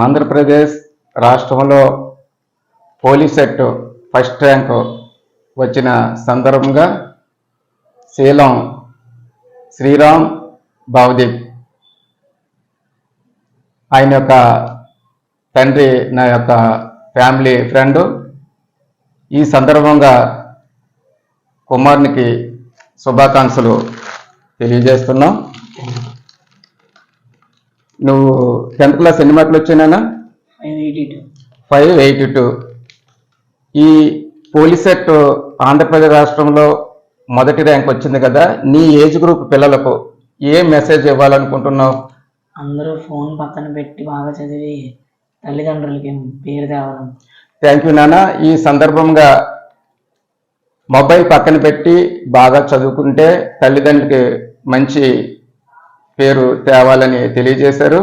ఆంధ్రప్రదేశ్ రాష్ట్రంలో police set first rank వచ్చిన సందర్భంగా శీలం శ్రీరామ్ భవదీప్ ఆయన యొక్క తండ్రి నా యొక్క ఫ్యామిలీ ఫ్రెండ్. ఈ సందర్భంగా కుమారునికి శుభాకాంక్షలు తెలియజేస్తున్నాం. నువ్వు 10th క్లాస్ ఎన్ని మార్కులు వచ్చాయినా? 582. ఈ పోలీస్ సెట్ ఆంధ్రప్రదేశ్ రాష్ట్రంలో మొదటి ర్యాంక్ వచ్చింది కదా, నీ ఏజ్ గ్రూప్ పిల్లలకు ఏ మెసేజ్ ఇవ్వాలనుకుంటున్నావు? అందరూ ఫోన్ పక్కన పెట్టి బాగా చదివి తల్లిదండ్రులకి పేరు తేవాలి. థ్యాంక్ యూ నాన్న. ఈ సందర్భంగా మొబైల్ పక్కన పెట్టి బాగా చదువుకుంటే తల్లిదండ్రులకి మంచి పేరు తేవాలని తెలియజేశారు.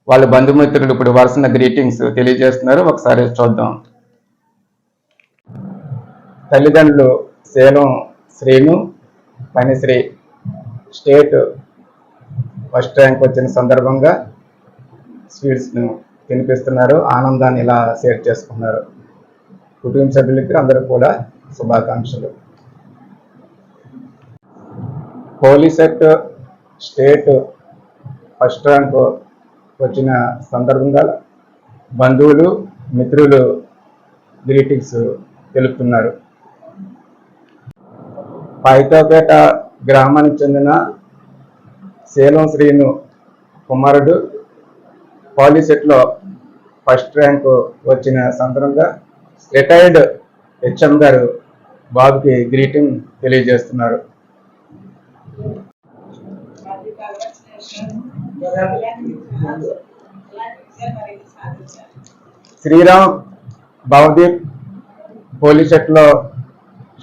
వాళ్ళ బంధుమిత్రులు ఇప్పుడు వరుసన గ్రీటింగ్స్ తెలియజేస్తున్నారు. ఒకసారి చూద్దాం. తల్లిదండ్రులు శీలం శ్రీను పనిశ్రీ స్టేట్ ఫస్ట్ ర్యాంక్ వచ్చిన సందర్భంగా స్వీట్స్ను తినిపిస్తున్నారు. ఆనందాన్ని ఇలా షేర్ చేసుకున్నారు. కుటుంబ సభ్యులకి అందరూ కూడా శుభాకాంక్షలు. Police set state first rank వచ్చిన సందర్భంగా బంధువులు మిత్రులు గ్రీటింగ్స్ తెలుపుతున్నారు. పైతోపేట గ్రామానికి చెందిన శీలం శ్రీను కుమారుడు పోలీస్ సెట్లో ఫస్ట్ ర్యాంక్ వచ్చిన సందర్భంగా రిటైర్డ్ హెచ్ఎం గారు బాబుకి గ్రీటింగ్ తెలియజేస్తున్నారు. శ్రీరామ్ భవదీప్ పోలీస్ సెట్లో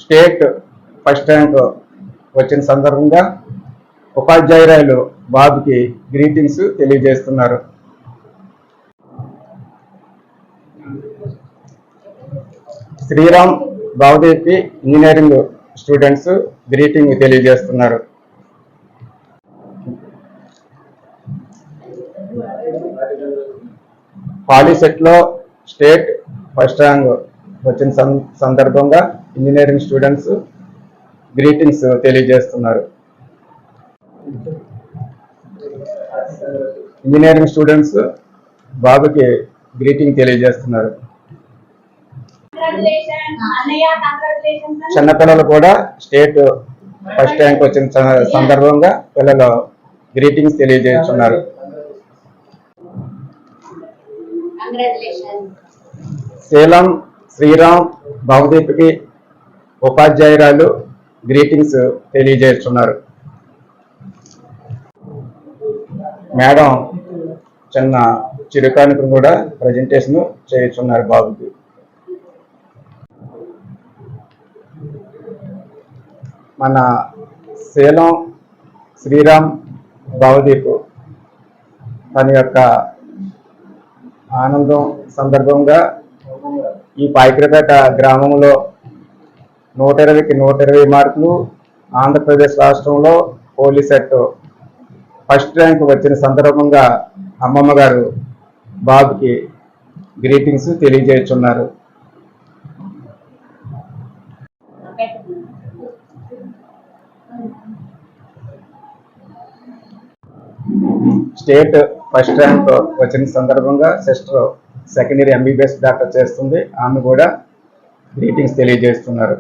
స్టేట్ ఫస్ట్ ర్యాంక్ వచ్చిన సందర్భంగా ఉపాధ్యాయురాలు బాబుకి గ్రీటింగ్స్ తెలియజేస్తున్నారు. శ్రీరామ్ భవదీప్కి ఇంజనీరింగ్ స్టూడెంట్స్ గ్రీటింగ్ తెలియజేస్తున్నారు. పోలీస్ సెట్లో స్టేట్ ఫస్ట్ ర్యాంక్ వచ్చిన సందర్భంగా ఇంజనీరింగ్ స్టూడెంట్స్ గ్రీటింగ్స్ తెలియజేస్తున్నారు. ఇంజనీరింగ్ స్టూడెంట్స్ బాబుకి గ్రీటింగ్ తెలియజేస్తున్నారు. చిన్నపిల్లలు కూడా స్టేట్ ఫస్ట్ ర్యాంక్ వచ్చిన సందర్భంగా పిల్లలు గ్రీటింగ్స్ తెలియజేస్తున్నారు. శీలం శ్రీరామ్ భవదీప్కి ఉపాధ్యాయురాలు గ్రీటింగ్స్ తెలియజేస్తున్నారు. మేడం చిన్న చిరుకానుకను కూడా ప్రజెంటేషన్ చేస్తున్నారు బాబుకి. మన శీలం శ్రీరామ్ భవదీప్ తన యొక్క ఆనందం సందర్భంగా ఈ పాయకరపేట గ్రామంలో 120కి 120 మార్కులు ఆంధ్రప్రదేశ్ రాష్ట్రంలో పోలీస్ సెట్ ఫస్ట్ ర్యాంక్ వచ్చిన సందర్భంగా అమ్మమ్మ గారు బాబుకి గ్రీటింగ్స్ తెలియజేస్తున్నారు. స్టేట్ ఫస్ట్ ర్యాంక్ వచ్చిన సందర్భంగా sister second year MBBS doctor చేస్తుంది. ఆమె కూడా గ్రీటింగ్స్ తెలియజేస్తున్నారు.